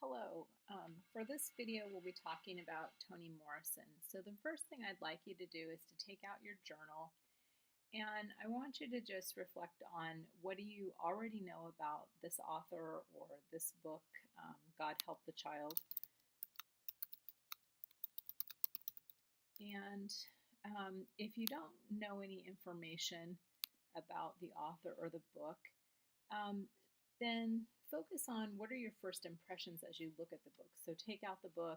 Hello. For this video, we'll be talking about Toni Morrison. So the first thing I'd like you to do is to take out your journal, and I want you to just reflect on what do you already know about this author or this book, God Help the Child. And if you don't know any information about the author or the book, then focus on what are your first impressions as you look at the book. So take out the book,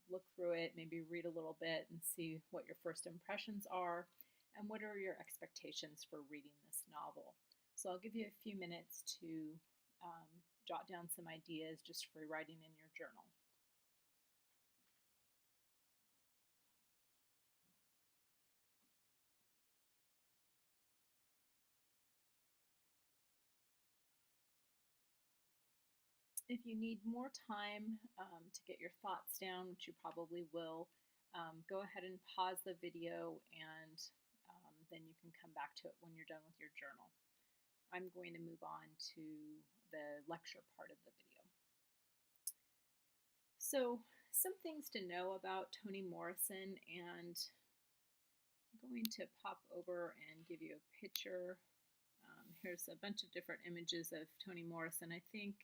look through it, maybe read a little bit and see what your first impressions are and what are your expectations for reading this novel. So I'll give you a few minutes to jot down some ideas just for writing in your journal. If you need more time to get your thoughts down, which you probably will, go ahead and pause the video and then you can come back to it when you're done with your journal. I'm going to move on to the lecture part of the video. So, some things to know about Toni Morrison, and I'm going to pop over and give you a picture. Here's a bunch of different images of Toni Morrison. I think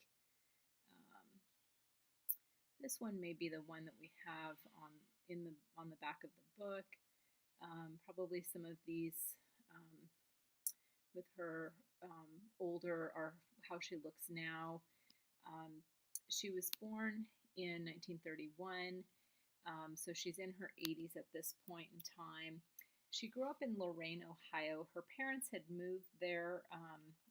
this one may be the one that we have on the back of the book. Probably some of these with her older or how she looks now. She was born in 1931, so she's in her 80s at this point in time. She grew up in Lorain, Ohio. Her parents had moved there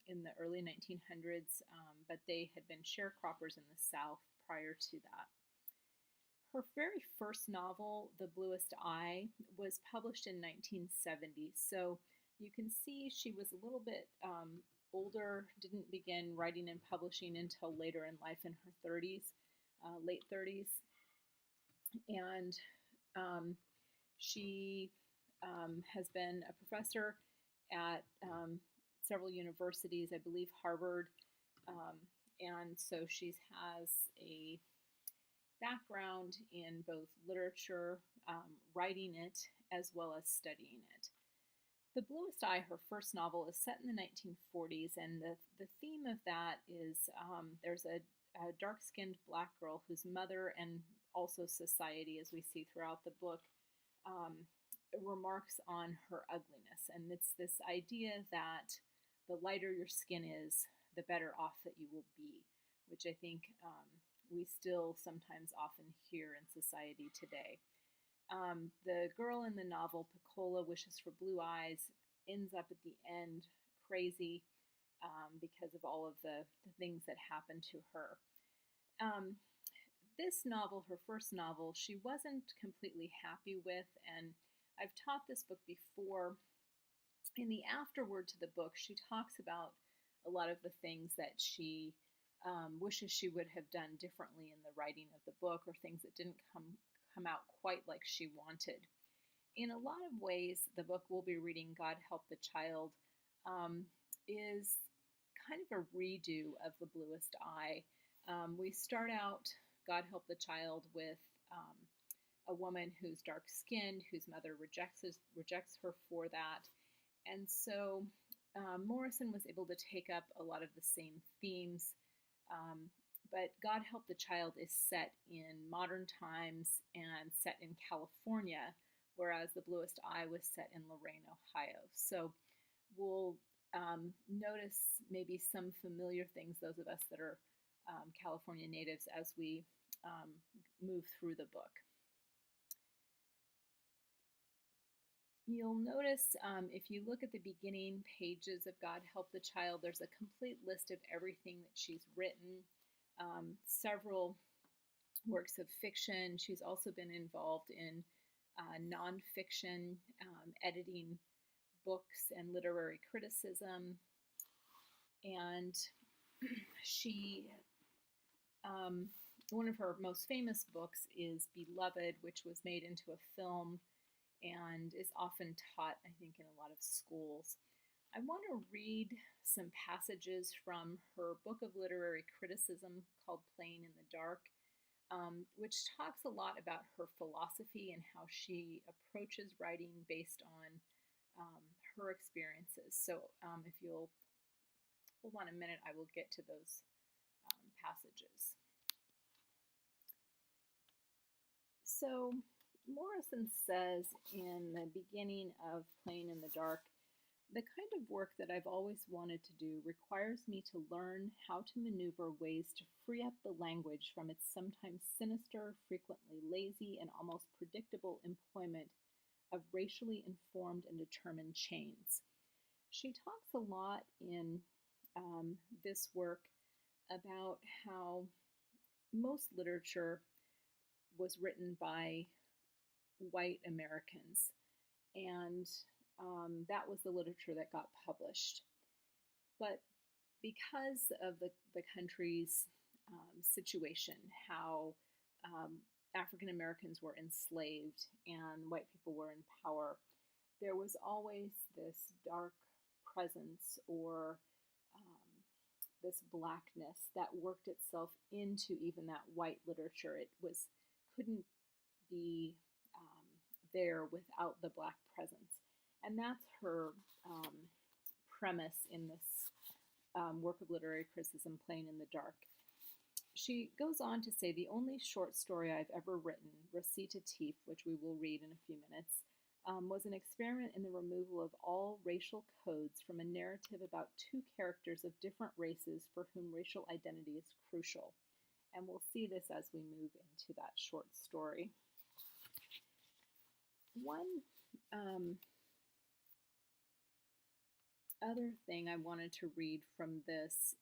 in the early 1900s, but they had been sharecroppers in the South prior to that. Her very first novel, The Bluest Eye, was published in 1970. So you can see she was a little bit older, didn't begin writing and publishing until later in life in her 30s, late 30s. And she has been a professor at several universities, I believe Harvard. And so she has a background in both literature, writing it, as well as studying it. The Bluest Eye, her first novel, is set in the 1940s, and the theme of that is there's a dark-skinned black girl whose mother and also society, as we see throughout the book, remarks on her ugliness. And it's this idea that the lighter your skin is, the better off that you will be, which I think we still sometimes often hear in society today. The girl in the novel, Pecola, wishes for blue eyes, ends up at the end crazy because of all of the things that happened to her. This novel, her first novel, she wasn't completely happy with, and I've taught this book before. In the afterword to the book, she talks about a lot of the things that she wishes she would have done differently in the writing of the book, or things that didn't come out quite like she wanted. In a lot of ways, the book we'll be reading, God Help the Child, is kind of a redo of The Bluest Eye. We start out, God Help the Child, with a woman who's dark-skinned, whose mother rejects her for that. And so Morrison was able to take up a lot of the same themes, but God Help the Child is set in modern times and set in California, whereas The Bluest Eye was set in Lorain, Ohio. So we'll notice maybe some familiar things, those of us that are California natives, as we move through the book. You'll notice if you look at the beginning pages of God Help the Child, there's a complete list of everything that she's written, several works of fiction. She's also been involved in nonfiction, editing books and literary criticism. And she, one of her most famous books is Beloved, which was made into a film and is often taught, I think, in a lot of schools. I want to read some passages from her book of literary criticism called Playing in the Dark, which talks a lot about her philosophy and how she approaches writing based on her experiences. So if you'll hold on a minute, I will get to those passages. So Morrison says in the beginning of Playing in the Dark, the kind of work that I've always wanted to do requires me to learn how to maneuver ways to free up the language from its sometimes sinister, frequently lazy, and almost predictable employment of racially informed and determined chains. She talks a lot in this work about how most literature was written by white Americans, and that was the literature that got published. But because of the country's situation, how African Americans were enslaved and white people were in power, there was always this dark presence or this blackness that worked itself into even that white literature. It couldn't be there without the black presence. And that's her premise in this work of literary criticism, Playing in the Dark. She goes on to say, the only short story I've ever written, Recitative, which we will read in a few minutes, was an experiment in the removal of all racial codes from a narrative about two characters of different races for whom racial identity is crucial. And we'll see this as we move into that short story. One other thing I wanted to read from this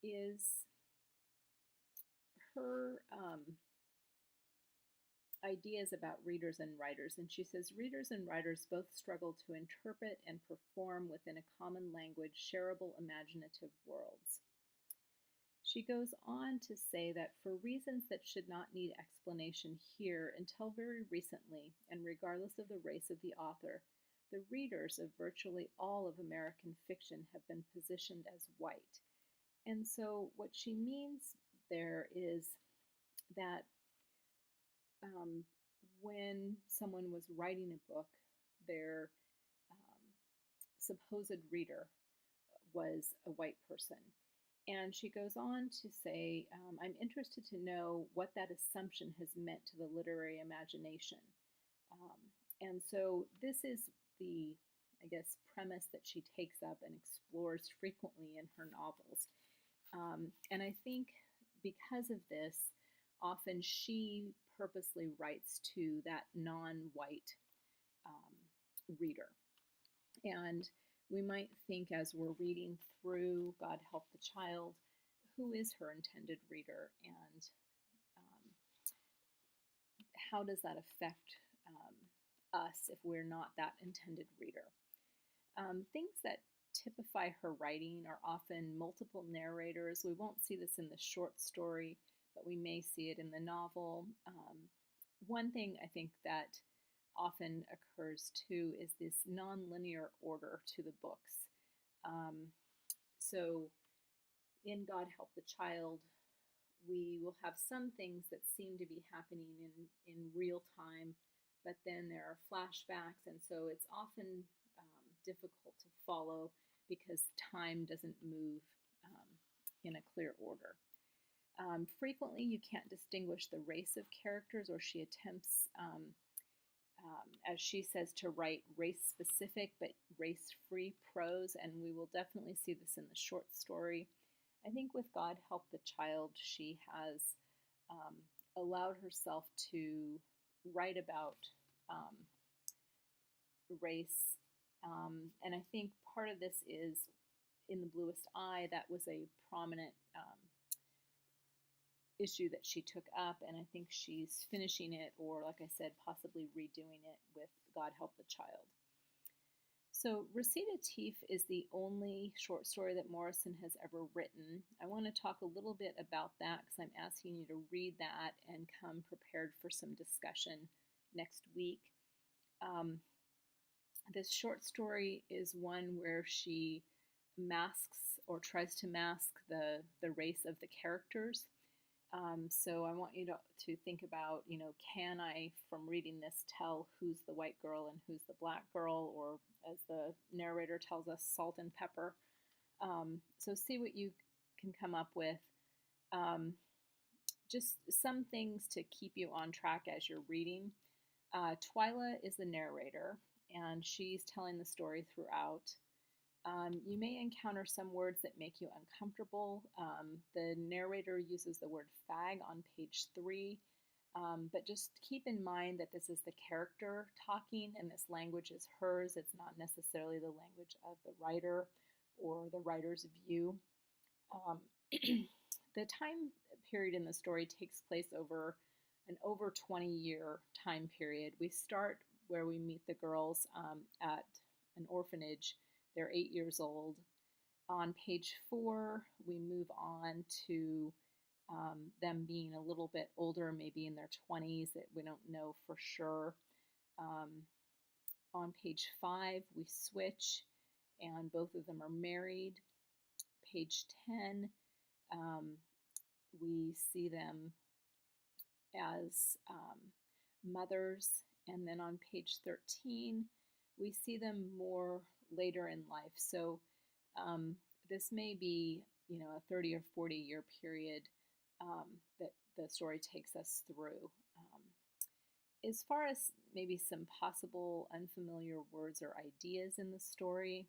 is her ideas about readers and writers. And she says, readers and writers both struggle to interpret and perform within a common language, shareable imaginative worlds. She goes on to say that for reasons that should not need explanation here, until very recently, and regardless of the race of the author, the readers of virtually all of American fiction have been positioned as white. And so what she means there is that when someone was writing a book, their supposed reader was a white person. And she goes on to say, I'm interested to know what that assumption has meant to the literary imagination. And so this is the, I guess, premise that she takes up and explores frequently in her novels. And I think because of this, often she purposely writes to that non-white reader. And we might think as we're reading through God Help the Child, who is her intended reader, and how does that affect us if we're not that intended reader? Things that typify her writing are often multiple narrators. We won't see this in the short story, but we may see it in the novel. One thing I think that often occurs too is this nonlinear order to the books. So in God Help the Child, we will have some things that seem to be happening in real time, but then there are flashbacks, and so it's often difficult to follow because time doesn't move in a clear order. Frequently, you can't distinguish the race of characters, or she attempts, as she says, to write race-specific but race-free prose, and we will definitely see this in the short story. I think with God Help the Child, she has allowed herself to write about race, and I think part of this is in The Bluest Eye. That was a prominent issue that she took up, and I think she's finishing it, or like I said, possibly redoing it with God Help the Child. So Recitative is the only short story that Morrison has ever written. I want to talk a little bit about that because I'm asking you to read that and come prepared for some discussion next week. This short story is one where she masks or tries to mask the race of the characters. So I want you to think about, can I, from reading this, tell who's the white girl and who's the black girl, or as the narrator tells us, salt and pepper. So see what you can come up with. Just some things to keep you on track as you're reading. Twyla is the narrator, and she's telling the story throughout. You may encounter some words that make you uncomfortable. The narrator uses the word fag on page 3, but just keep in mind that this is the character talking and this language is hers. It's not necessarily the language of the writer or the writer's view. The time period in the story takes place over an over 20-year time period. We start where we meet the girls at an orphanage. They're 8 years old. On page 4, we move on to them being a little bit older, maybe in their 20s, that we don't know for sure. On page 5, we switch, and both of them are married. Page 10, we see them as mothers, and then on page 13, we see them more later in life. So this may be, a 30 or 40-year period that the story takes us through. As far as maybe some possible unfamiliar words or ideas in the story,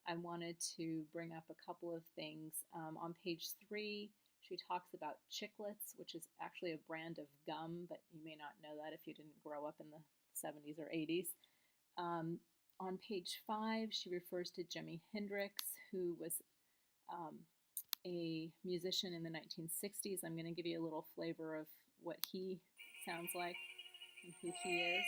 I wanted to bring up a couple of things. On page 3, she talks about chiclets, which is actually a brand of gum, but you may not know that if you didn't grow up in the 70s or 80s. On page 5, she refers to Jimi Hendrix, who was a musician in the 1960s. I'm going to give you a little flavor of what he sounds like and who he is.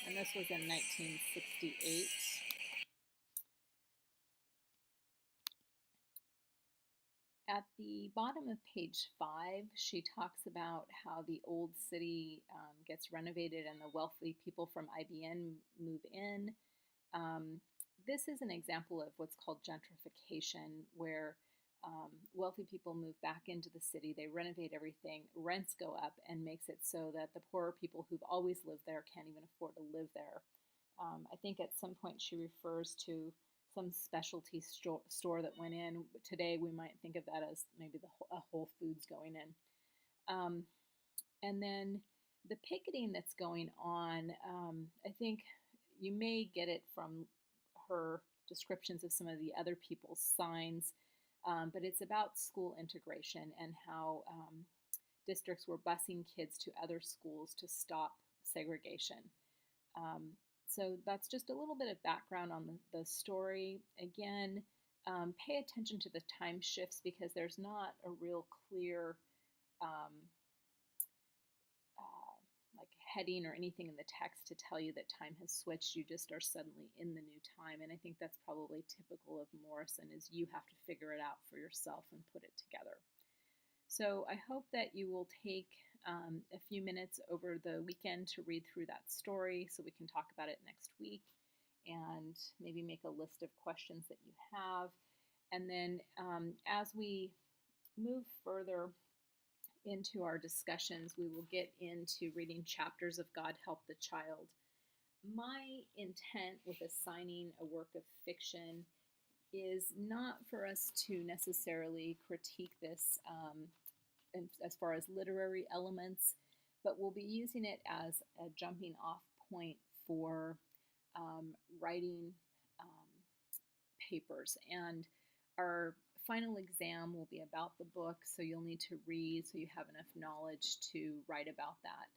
And this was in 1968. At the bottom of page 5, she talks about how the old city gets renovated and the wealthy people from IBM move in. This is an example of what's called gentrification, where wealthy people move back into the city, they renovate everything, rents go up, and makes it so that the poorer people who've always lived there can't even afford to live there. I think at some point she refers to some specialty store that went in. Today we might think of that as maybe a Whole Foods going in. And then the picketing that's going on, I think you may get it from her descriptions of some of the other people's signs, but it's about school integration and how districts were busing kids to other schools to stop segregation. So that's just a little bit of background on the story. Again, pay attention to the time shifts because there's not a real clear like heading or anything in the text to tell you that time has switched. You just are suddenly in the new time, and I think that's probably typical of Morrison, is you have to figure it out for yourself and put it together. So I hope that you will take a few minutes over the weekend to read through that story so we can talk about it next week, and maybe make a list of questions that you have. And then as we move further into our discussions, we will get into reading chapters of God Help the Child. My intent with assigning a work of fiction is not for us to necessarily critique this as far as literary elements, but we'll be using it as a jumping off point for writing papers. And our final exam will be about the book, so you'll need to read so you have enough knowledge to write about that.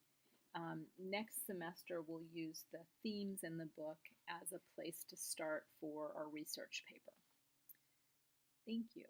Next semester, we'll use the themes in the book as a place to start for our research paper. Thank you.